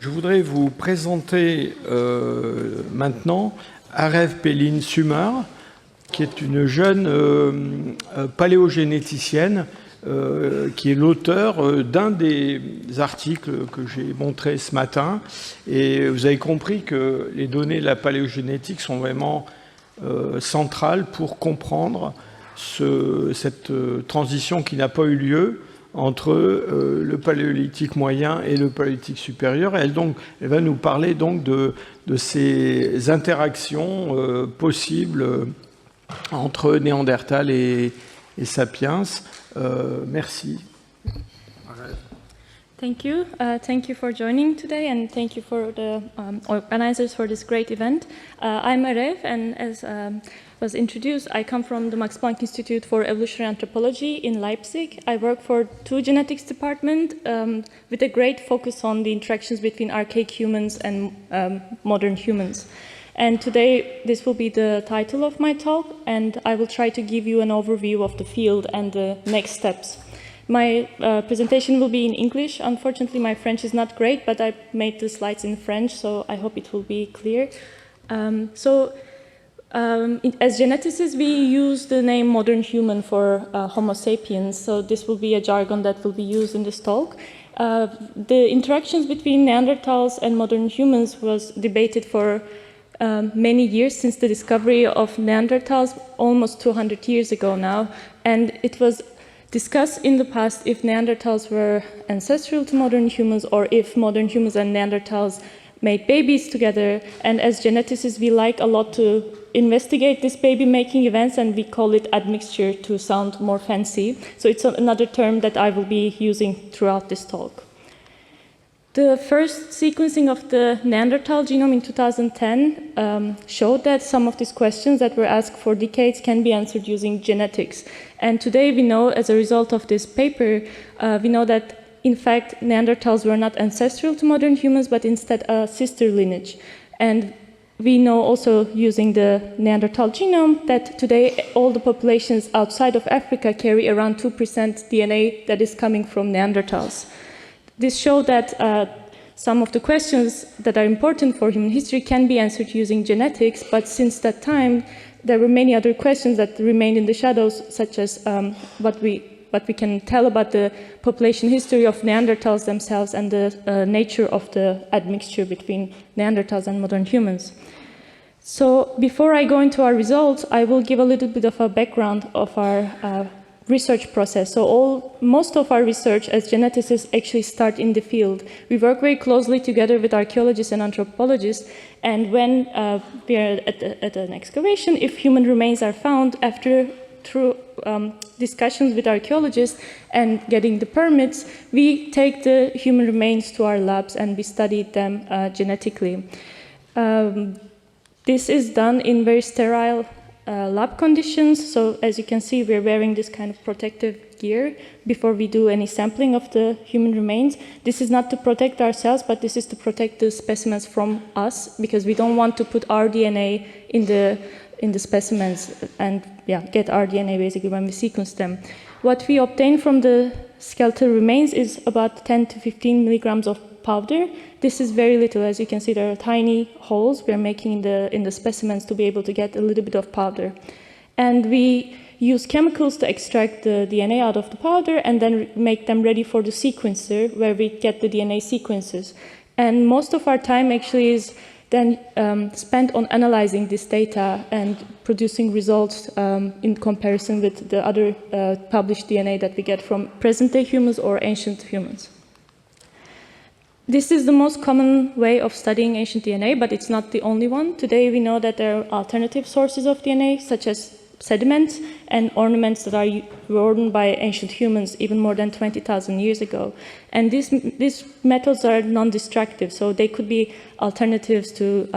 Je voudrais vous présenter maintenant Arev, Pelin, Sümer, qui est une jeune paléogénéticienne qui est l'auteur d'un des articles que j'ai montré ce matin. Et vous avez compris que les données de la paléogénétique sont vraiment centrales pour comprendre cette transition qui n'a pas eu lieu entre le paléolithique moyen et le paléolithique supérieur. Et elle va nous parler donc de ces interactions possibles entre Néandertal et Sapiens. Merci. Thank you. Thank you for joining today, and thank you for the organizers for this great event. I'm Arev, and as was introduced, I come from the Max Planck Institute for Evolutionary Anthropology in Leipzig. I work for two genetics departments with a great focus on the interactions between archaic humans and modern humans. And today, this will be the title of my talk, and I will try to give you an overview of the field and the next steps. My presentation will be in English. Unfortunately, my French is not great, but I made the slides in French, so I hope it will be clear. As geneticists, we use the name modern human for Homo sapiens, so this will be a jargon that will be used in this talk. The interactions between Neanderthals and modern humans was debated for many years since the discovery of Neanderthals almost 200 years ago now, and it was discussed in the past if Neanderthals were ancestral to modern humans or if modern humans and Neanderthals made babies together. And as geneticists, we like a lot to investigate these baby-making events, and we call it admixture to sound more fancy. So it's another term that I will be using throughout this talk. The first sequencing of the Neanderthal genome in 2010 showed that some of these questions that were asked for decades can be answered using genetics. And today we know, as a result of this paper, we know that in fact Neanderthals were not ancestral to modern humans, but instead a sister lineage. And we know also, using the Neanderthal genome, that today all the populations outside of Africa carry around 2% DNA that is coming from Neanderthals. This showed that some of the questions that are important for human history can be answered using genetics, but since that time, there were many other questions that remained in the shadows, such as what we can tell about the population history of Neanderthals themselves and the nature of the admixture between Neanderthals and modern humans. So before I go into our results, I will give a little bit of a background of our research process. So most of our research as geneticists actually start in the field. We work very closely together with archaeologists and anthropologists, and when we are at an excavation, if human remains are found through discussions with archaeologists and getting the permits, we take the human remains to our labs and we study them genetically. This is done in very sterile lab conditions. So as you can see, we're wearing this kind of protective gear before we do any sampling of the human remains. This is not to protect ourselves, but this is to protect the specimens from us, because we don't want to put our DNA in the specimens and get our DNA basically when we sequence them. What we obtain from the skeletal remains is about 10 to 15 milligrams of powder. This is very little. As you can see, there are tiny holes we're making in the specimens to be able to get a little bit of powder. And we use chemicals to extract the DNA out of the powder and then make them ready for the sequencer, where we get the DNA sequences. And most of our time actually is then spent on analyzing this data and producing results in comparison with the other published DNA that we get from present-day humans or ancient humans. This is the most common way of studying ancient DNA, but it's not the only one. Today we know that there are alternative sources of DNA, such as sediments and ornaments that are worn by ancient humans even more than 20,000 years ago. And these methods are non-destructive, so they could be alternatives to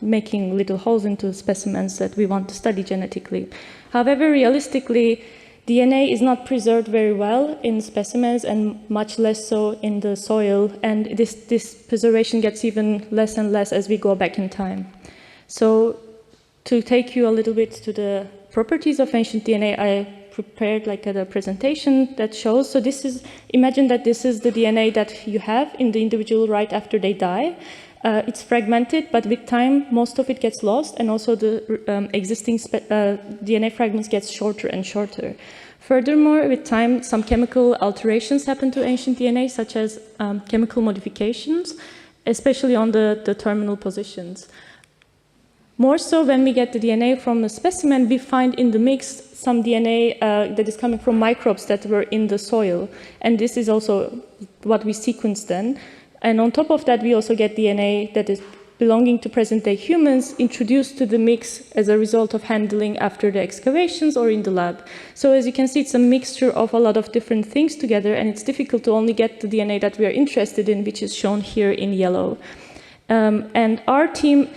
making little holes into specimens that we want to study genetically. However, realistically, DNA is not preserved very well in specimens and much less so in the soil, and this preservation gets even less and less as we go back in time. So to take you a little bit to the properties of ancient DNA, I prepared like a presentation that shows. So this is, imagine that this is the DNA that you have in the individual right after they die. It's fragmented, but with time, most of it gets lost, and also the existing DNA fragments get shorter and shorter. Furthermore, with time, some chemical alterations happen to ancient DNA, such as chemical modifications, especially on the terminal positions. More so, when we get the DNA from a specimen, we find in the mix some DNA that is coming from microbes that were in the soil. And this is also what we sequence then. And on top of that, we also get DNA that is belonging to present-day humans introduced to the mix as a result of handling after the excavations or in the lab. So as you can see, it's a mixture of a lot of different things together, and it's difficult to only get the DNA that we are interested in, which is shown here in yellow. And our team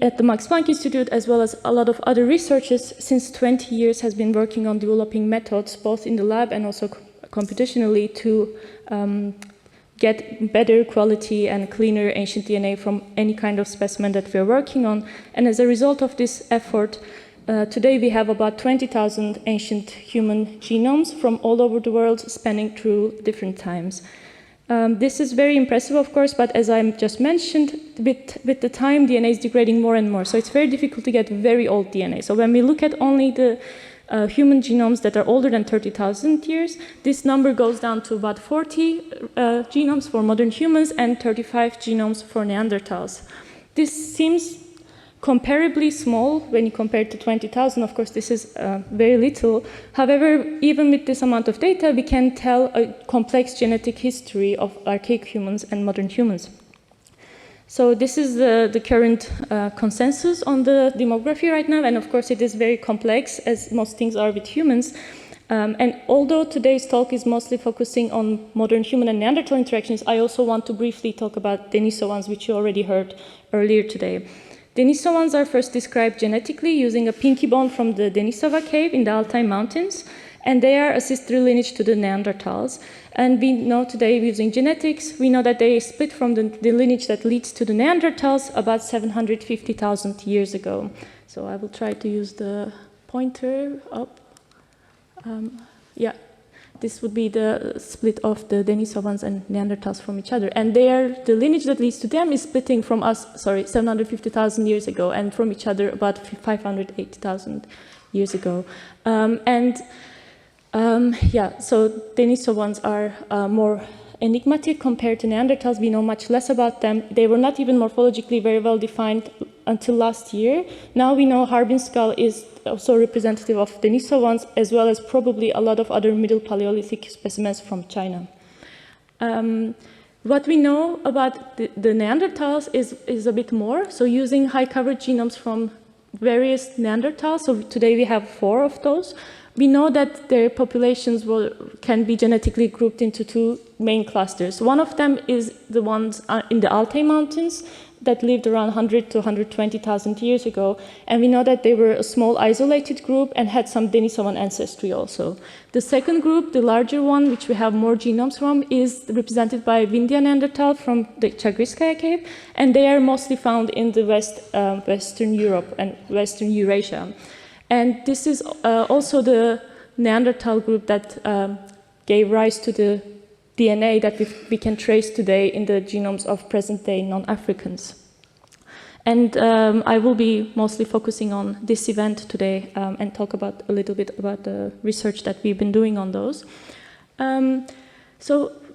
at the Max Planck Institute, as well as a lot of other researchers, since 20 years has been working on developing methods, both in the lab and also computationally, to get better quality and cleaner ancient DNA from any kind of specimen that we're working on. And as a result of this effort, today we have about 20,000 ancient human genomes from all over the world, spanning through different times. This is very impressive, of course, but as I just mentioned, with the time, DNA is degrading more and more. So it's very difficult to get very old DNA. So when we look at only the human genomes that are older than 30,000 years, this number goes down to about 40 genomes for modern humans and 35 genomes for Neanderthals. This seems comparably small when you compare it to 20,000. Of course, this is very little. However, even with this amount of data, we can tell a complex genetic history of archaic humans and modern humans. So this is the current consensus on the demography right now, and of course it is very complex, as most things are with humans. And although today's talk is mostly focusing on modern human and Neanderthal interactions, I also want to briefly talk about Denisovans, which you already heard earlier today. Denisovans are first described genetically using a pinky bone from the Denisova cave in the Altai Mountains, and they are a sister lineage to the Neanderthals. And we know today, using genetics, we know that they split from the lineage that leads to the Neanderthals about 750,000 years ago. So I will try to use the pointer up. Yeah, this would be the split of the Denisovans and Neanderthals from each other. And the lineage that leads to them is splitting from us, 750,000 years ago, and from each other about 580,000 years ago. Yeah, so Denisovans are more enigmatic compared to Neanderthals. We know much less about them. They were not even morphologically very well defined until last year. Now we know Harbin skull is also representative of Denisovans, as well as probably a lot of other Middle Paleolithic specimens from China. What we know about the Neanderthals is a bit more. So using high coverage genomes from various Neanderthals, so today we have 4 of those, we know that their populations can be genetically grouped into 2 main clusters. One of them is the ones in the Altai Mountains that lived around 100 to 120,000 years ago. And we know that they were a small isolated group and had some Denisovan ancestry also. The second group, the larger one, which we have more genomes from, is represented by Vindhya Neanderthal from the Chagriskaya cave. And they are mostly found in the Western Europe and Western Eurasia. And this is also the Neanderthal group that gave rise to the DNA that we can trace today in the genomes of present-day non-Africans. And I will be mostly focusing on this event today and talk about a little bit about the research that we've been doing on those.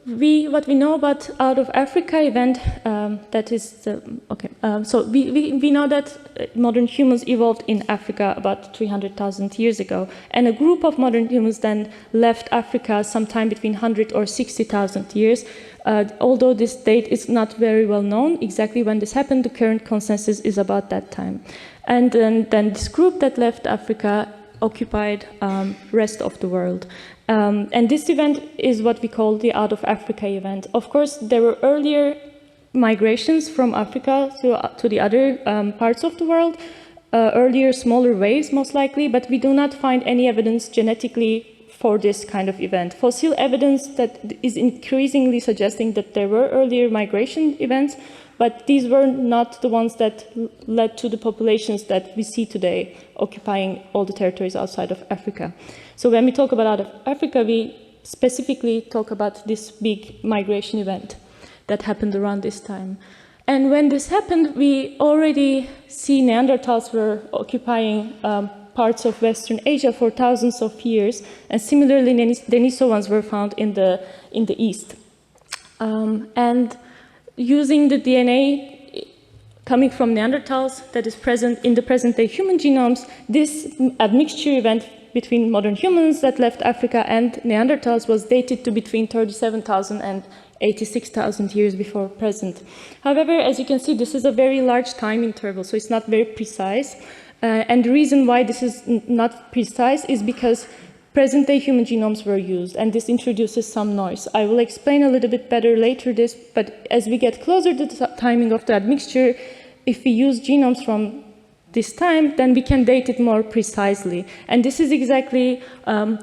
What we know about out of Africa event, that is, so we know that modern humans evolved in Africa about 300,000 years ago, and a group of modern humans then left Africa sometime between 100 or 60,000 years. Although this date is not very well known exactly when this happened, the current consensus is about that time. And then this group that left Africa occupied rest of the world. And this event is what we call the Out of Africa event. Of course, there were earlier migrations from Africa to the other parts of the world, earlier smaller waves most likely, but we do not find any evidence genetically for this kind of event. Fossil evidence that is increasingly suggesting that there were earlier migration events, but these were not the ones that led to the populations that we see today, occupying all the territories outside of Africa. So when we talk about out of Africa, we specifically talk about this big migration event that happened around this time. And when this happened, we already see Neanderthals were occupying parts of Western Asia for thousands of years, and similarly, Denisovans were found in the east. And using the DNA coming from Neanderthals that is present in the present-day human genomes, this admixture event between modern humans that left Africa and Neanderthals was dated to between 37,000 and 86,000 years before present. However, as you can see, this is a very large time interval, so it's not very precise. And the reason why this is not precise is because present-day human genomes were used, and this introduces some noise. I will explain a little bit better later this, but as we get closer to the timing of the admixture, if we use genomes from this time, then we can date it more precisely. And this is exactly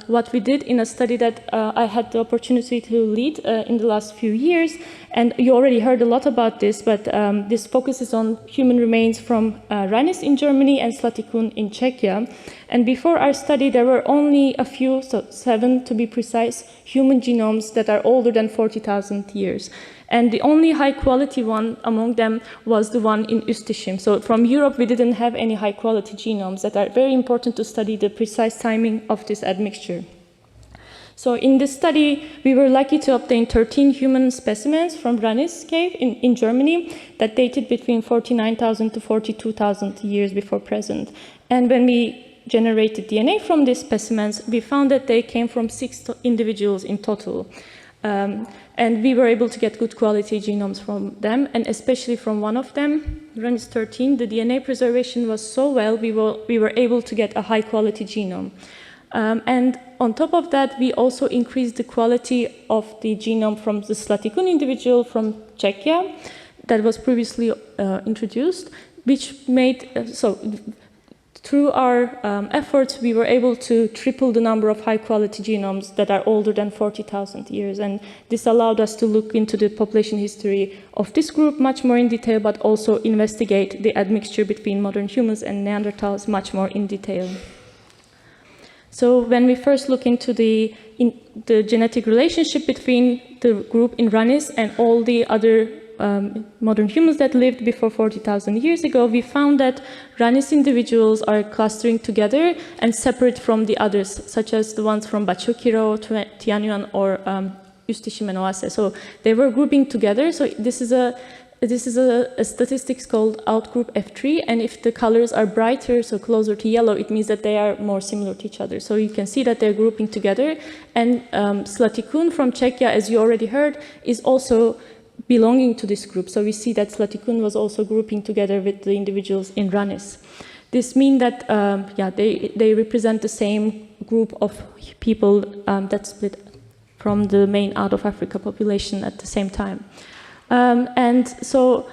what we did in a study that I had the opportunity to lead in the last few years. And you already heard a lot about this, but this focuses on human remains from Ranis in Germany and Zlaty Kun in Czechia. And before our study, there were only a few, so 7 to be precise, human genomes that are older than 40,000 years. And the only high-quality one among them was the one in Ustishim. So from Europe, we didn't have any high-quality genomes that are very important to study the precise timing of this admixture. So in this study, we were lucky to obtain 13 human specimens from Ranis cave in Germany that dated between 49,000 to 42,000 years before present. And when we generated DNA from these specimens, we found that they came from 6 individuals in total. And we were able to get good quality genomes from them, and especially from one of them, Ranis 13, the DNA preservation was so well, we were able to get a high quality genome. And on top of that, we also increased the quality of the genome from the Zlaty Kun individual from Czechia that was previously introduced, which made, through our efforts, we were able to triple the number of high-quality genomes that are older than 40,000 years. And this allowed us to look into the population history of this group much more in detail, but also investigate the admixture between modern humans and Neanderthals much more in detail. So when we first look into the genetic relationship between the group in Ranis and all the other modern humans that lived before 40,000 years ago, we found that Ranis individuals are clustering together and separate from the others, such as the ones from Bachokiro, Tianyuan, or Ustishim and Oase. So they were grouping together. So this is a statistics called outgroup F3, and if the colors are brighter, so closer to yellow, it means that they are more similar to each other. So you can see that they're grouping together. And Zlaty Kun from Czechia, as you already heard, is also belonging to this group. So we see that Zlaty Kun was also grouping together with the individuals in Ranis. This means that they represent the same group of people that split from the main out of Africa population at the same time. And so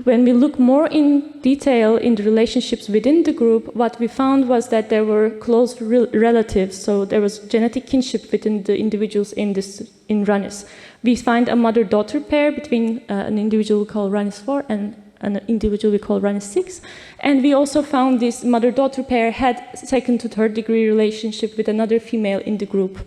when we look more in detail in the relationships within the group, what we found was that there were close relatives. So there was genetic kinship within the individuals in Ranis. We find a mother-daughter pair between an individual we call Ranis 4 and an individual we call Ranis 6. And we also found this mother-daughter pair had second to third degree relationship with another female in the group.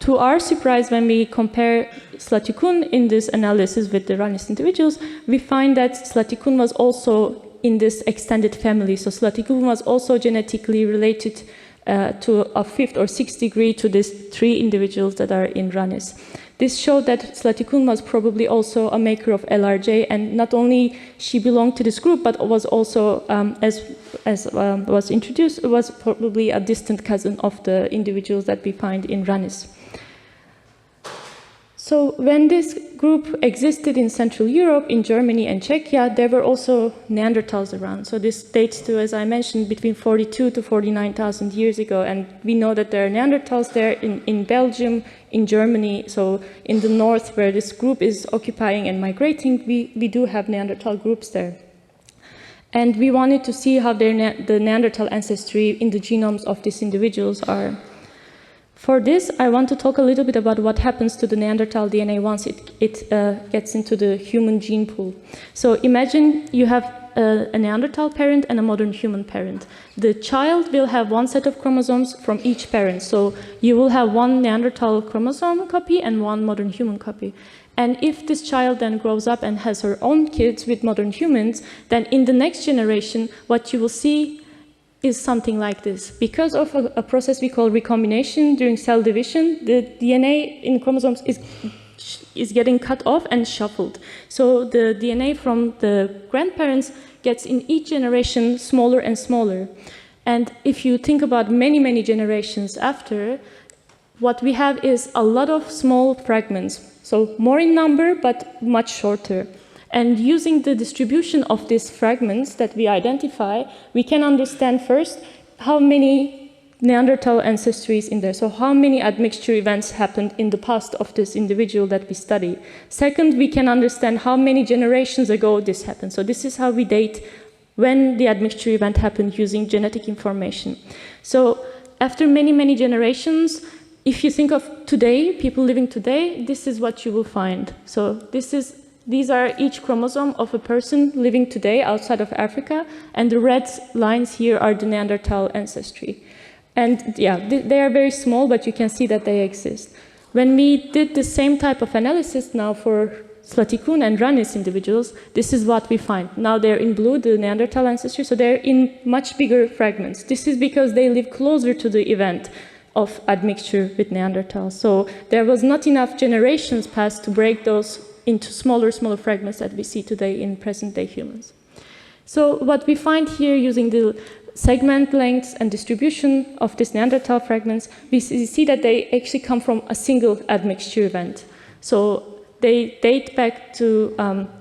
To our surprise, when we compare Zlaty Kun in this analysis with the Ranis individuals, we find that Zlaty Kun was also in this extended family. So Zlaty Kun was also genetically related to a 5th or 6th degree to these 3 individuals that are in Ranis. This showed that Zlaty Kun was probably also a maker of LRJ, and not only she belonged to this group, but was also, as was introduced, was probably a distant cousin of the individuals that we find in Ranis. So when this group existed in Central Europe, in Germany and Czechia, there were also Neanderthals around. So this dates to, as I mentioned, between 42 to 49,000 years ago. And we know that there are Neanderthals there in Belgium, in Germany. So in the north, where this group is occupying and migrating, we do have Neanderthal groups there. And we wanted to see how the Neanderthal ancestry in the genomes of these individuals are. For this, I want to talk a little bit about what happens to the Neanderthal DNA once it gets into the human gene pool. So imagine you have a Neanderthal parent and a modern human parent. The child will have one set of chromosomes from each parent. So you will have one Neanderthal chromosome copy and one modern human copy. And if this child then grows up and has her own kids with modern humans, then in the next generation, what you will see is something like this. Because of a process we call recombination during cell division, the DNA in chromosomes is getting cut off and shuffled. So the DNA from the grandparents gets in each generation smaller and smaller. And if you think about many, many generations after, what we have is a lot of small fragments. So more in number, but much shorter. And using the distribution of these fragments that we identify, we can understand first how many Neanderthal ancestry is in there. So how many admixture events happened in the past of this individual that we study. Second, we can understand how many generations ago this happened. So this is how we date when the admixture event happened using genetic information. So after many, many generations, if you think of today, people living today, this is what you will find. So these are each chromosome of a person living today outside of Africa, and the red lines here are the Neanderthal ancestry. And yeah, they are very small, but you can see that they exist. When we did the same type of analysis now for Zlaty Kun and Ranis individuals, this is what we find. Now they're in blue, the Neanderthal ancestry, so they're in much bigger fragments. This is because they live closer to the event of admixture with Neanderthals. So there was not enough generations passed to break those into smaller fragments that we see today in present-day humans. So what we find here using the segment lengths and distribution of these Neanderthal fragments, we see that they actually come from a single admixture event. So they date back to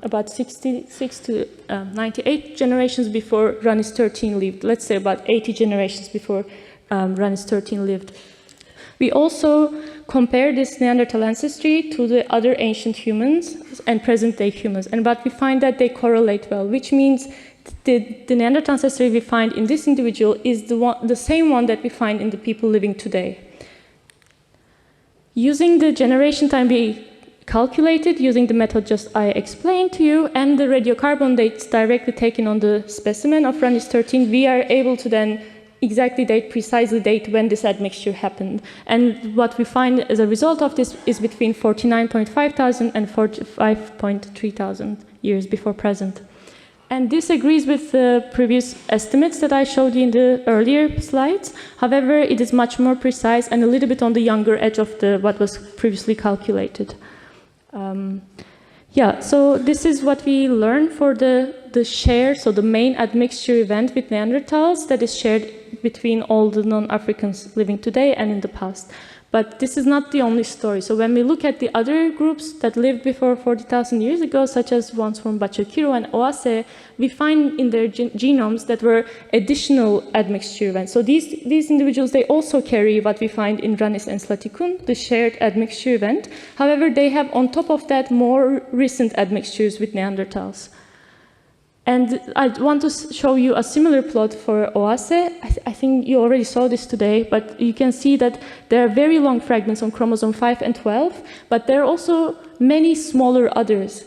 about 66 to 98 generations before Ranis 13 lived. Let's say about 80 generations before Ranis 13 lived. We also compare this Neanderthal ancestry to the other ancient humans and present-day humans, and what we find that they correlate well, which means the Neanderthal ancestry we find in this individual is the same one that we find in the people living today. Using the generation time we calculated, using the method just I explained to you, and the radiocarbon dates directly taken on the specimen of Ranis 13, we are able to then precisely date when this admixture happened. And what we find as a result of this is between 49.5 thousand and 45.3 thousand years before present. And this agrees with the previous estimates that I showed you in the earlier slides. However, it is much more precise and a little bit on the younger edge of what was previously calculated. So this is what we learned for the share, so the main admixture event with Neanderthals that is shared between all the non-Africans living today and in the past. But this is not the only story. So when we look at the other groups that lived before 40,000 years ago, such as ones from Bachakiro and Oase, we find in their genomes that were additional admixture events. So these individuals, they also carry what we find in Ranis and Zlaty Kun, the shared admixture event. However, they have on top of that more recent admixtures with Neanderthals. And I want to show you a similar plot for Oase. I think you already saw this today, but you can see that there are very long fragments on chromosome 5 and 12, but there are also many smaller others.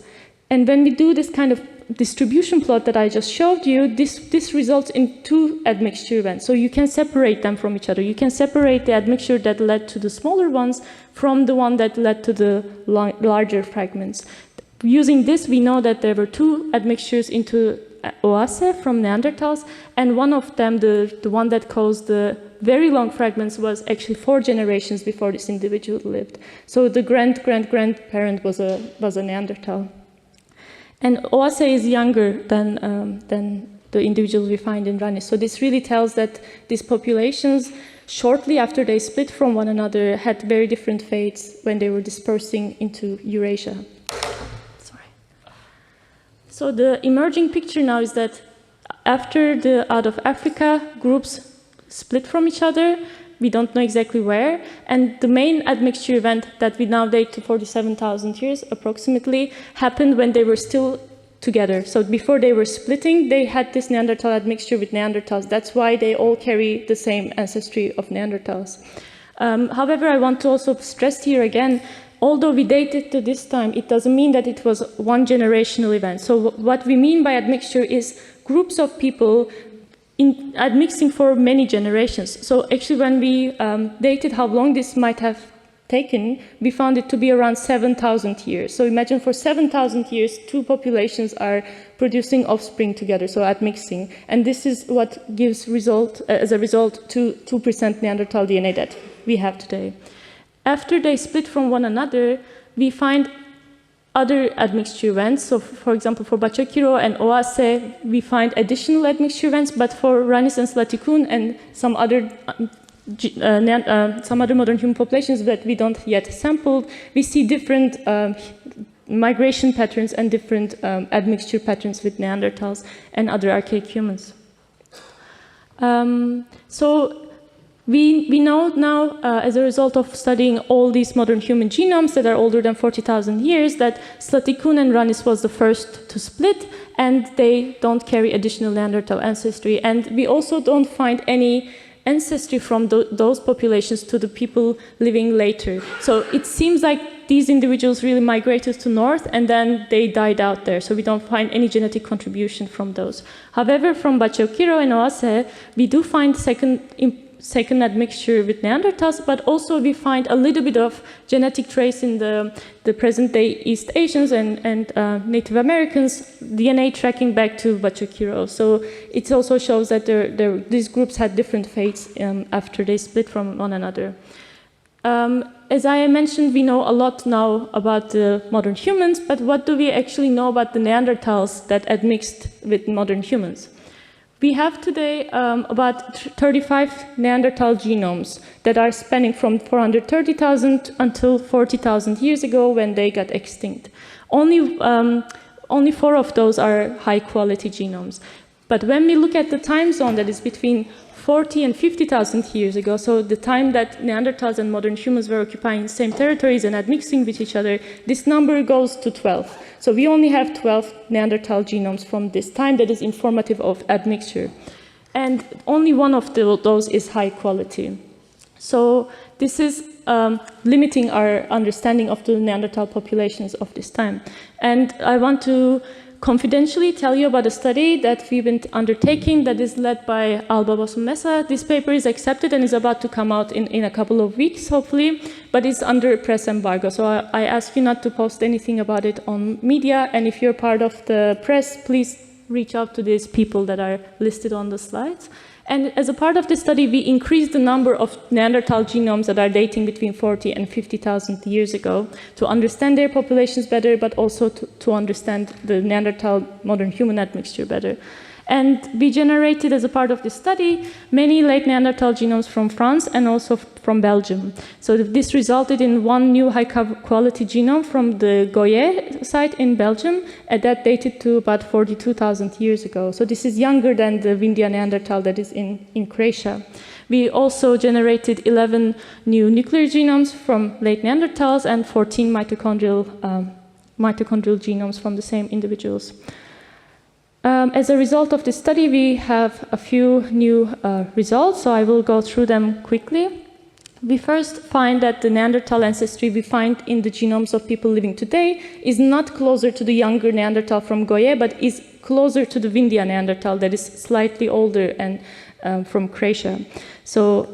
And when we do this kind of distribution plot that I just showed you, this results in two admixture events. So you can separate them from each other. You can separate the admixture that led to the smaller ones from the one that led to the larger fragments. Using this, we know that there were two admixtures into Oase from Neanderthals, and one of them, the one that caused the very long fragments, was actually 4 generations before this individual lived. So the grandparent was a Neanderthal. And Oase is younger than the individuals we find in Ranis. So this really tells that these populations, shortly after they split from one another, had very different fates when they were dispersing into Eurasia. So the emerging picture now is that after the out of Africa groups split from each other, we don't know exactly where, and the main admixture event that we now date to 47,000 years approximately happened when they were still together. So before they were splitting, they had this Neanderthal admixture with Neanderthals. That's why they all carry the same ancestry of Neanderthals. However, I want to also stress here again, although we date it to this time, it doesn't mean that it was one generational event. So what we mean by admixture is groups of people admixing for many generations. So actually when we dated how long this might have taken, we found it to be around 7,000 years. So imagine for 7,000 years, two populations are producing offspring together, so admixing. And this is what gives as a result to 2% Neanderthal DNA that we have today. After they split from one another, we find other admixture events. So for example, for Bachakiro and Oase, we find additional admixture events, but for Ranis and Zlaty Kun and some other modern human populations that we don't yet sampled, we see different migration patterns and different admixture patterns with Neanderthals and other archaic humans. So we know now, as a result of studying all these modern human genomes that are older than 40,000 years, that Zlaty Kun and Ranis was the first to split, and they don't carry additional Neanderthal ancestry. And we also don't find any ancestry from those populations to the people living later. So it seems like these individuals really migrated to north and then they died out there. So we don't find any genetic contribution from those. However, from Bachakiro and Oase, we do find second admixture with Neanderthals, but also we find a little bit of genetic trace in the present-day East Asians and Native Americans, DNA tracking back to Bachakiro. So it also shows that these groups had different fates after they split from one another. As I mentioned, we know a lot now about the modern humans, but what do we actually know about the Neanderthals that admixed with modern humans? We have today about 35 Neanderthal genomes that are spanning from 430,000 until 40,000 years ago when they got extinct. Only 4 of those are high-quality genomes. But when we look at the time zone that is between 40 and 50,000 years ago, so the time that Neanderthals and modern humans were occupying the same territories and admixing with each other, this number goes to 12. So we only have 12 Neanderthal genomes from this time that is informative of admixture. And only one of those is high quality. So this is limiting our understanding of the Neanderthal populations of this time. And I want to confidentially tell you about a study that we've been undertaking that is led by Alba Bosum-Mesa. This paper is accepted and is about to come out in a couple of weeks, hopefully, but it's under press embargo. So I ask you not to post anything about it on media, and if you're part of the press, please reach out to these people that are listed on the slides. And as a part of the study, we increased the number of Neanderthal genomes that are dating between 40 and 50,000 years ago to understand their populations better, but also to understand the Neanderthal modern human admixture better. And we generated, as a part of this study, many late Neanderthal genomes from France and also from Belgium. So this resulted in one new high-quality genome from the Goyer site in Belgium, and that dated to about 42,000 years ago. So this is younger than the Vindia Neanderthal that is in Croatia. We also generated 11 new nuclear genomes from late Neanderthals and 14 mitochondrial genomes from the same individuals. As a result of this study, we have a few new results, so I will go through them quickly. We first find that the Neanderthal ancestry we find in the genomes of people living today is not closer to the younger Neanderthal from Goyer, but is closer to the Vindia Neanderthal that is slightly older and from Croatia. So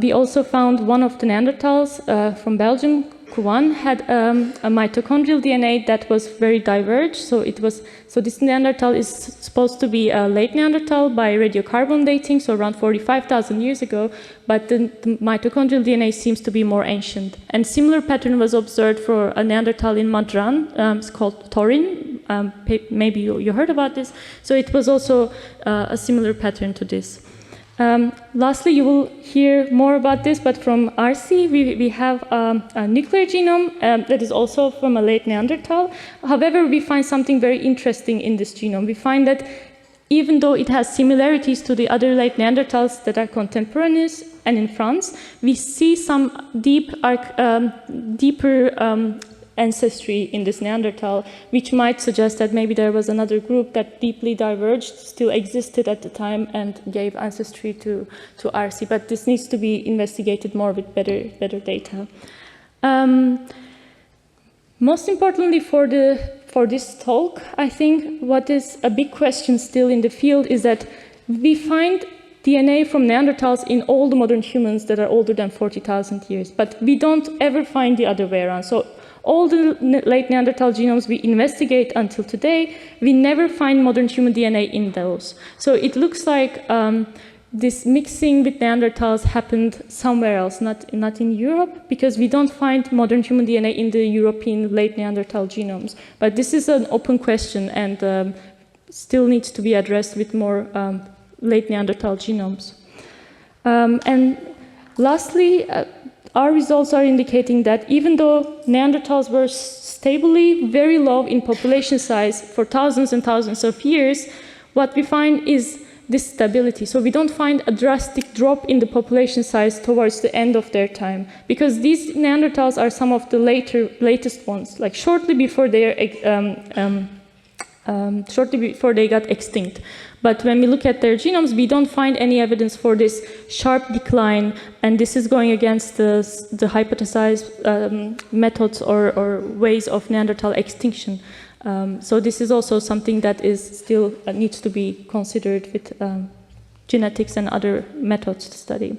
we also found one of the Neanderthals from Belgium. One had a mitochondrial DNA that was very diverged. So this Neanderthal is supposed to be a late Neanderthal by radiocarbon dating, so around 45,000 years ago, but the mitochondrial DNA seems to be more ancient. And similar pattern was observed for a Neanderthal in Madran. It's called Torin. Maybe you heard about this. So it was also a similar pattern to this. Lastly, you will hear more about this, but from RC, we have a nuclear genome that is also from a late Neanderthal. However, we find something very interesting in this genome. We find that even though it has similarities to the other late Neanderthals that are contemporaneous and in France, we see some deeper ancestry in this Neanderthal, which might suggest that maybe there was another group that deeply diverged, still existed at the time, and gave ancestry to RC. But this needs to be investigated more with better data. Most importantly for this talk, I think what is a big question still in the field is that we find DNA from Neanderthals in all the modern humans that are older than 40,000 years, but we don't ever find the other way around. So all the late Neanderthal genomes we investigate until today, we never find modern human DNA in those. So it looks like this mixing with Neanderthals happened somewhere else, not in Europe, because we don't find modern human DNA in the European late Neanderthal genomes. But this is an open question and still needs to be addressed with more late Neanderthal genomes. And lastly, our results are indicating that even though Neanderthals were stably very low in population size for thousands and thousands of years, what we find is this stability. So we don't find a drastic drop in the population size towards the end of their time, because these Neanderthals are some of the latest ones, like shortly before they got extinct. But when we look at their genomes, we don't find any evidence for this sharp decline, and this is going against the hypothesized methods or ways of Neanderthal extinction. So this is also something that is still needs to be considered with genetics and other methods to study.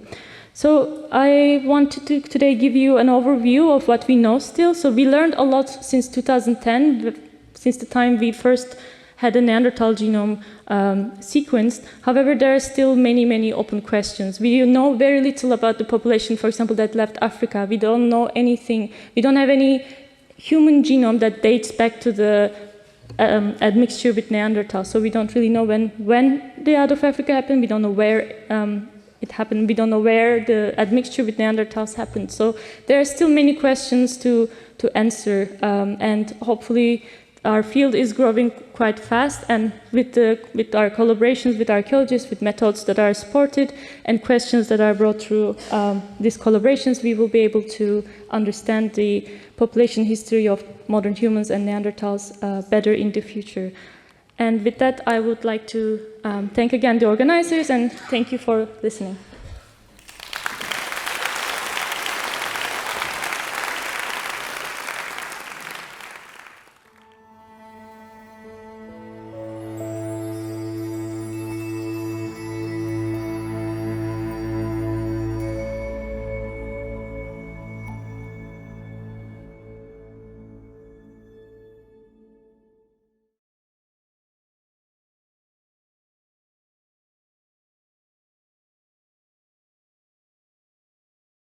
So I wanted to today give you an overview of what we know still. So we learned a lot since 2010, since the time we first had a Neanderthal genome sequenced. However, there are still many open questions. We know very little about the population, for example, that left Africa. We don't know anything. We don't have any human genome that dates back to the admixture with Neanderthal. So we don't really know when the out of Africa happened. We don't know where it happened. We don't know where the admixture with Neanderthals happened. So there are still many questions to answer, and hopefully our field is growing quite fast, and with our collaborations with archaeologists, with methods that are supported and questions that are brought through these collaborations, we will be able to understand the population history of modern humans and Neanderthals better in the future. And with that, I would like to thank again the organizers, and thank you for listening.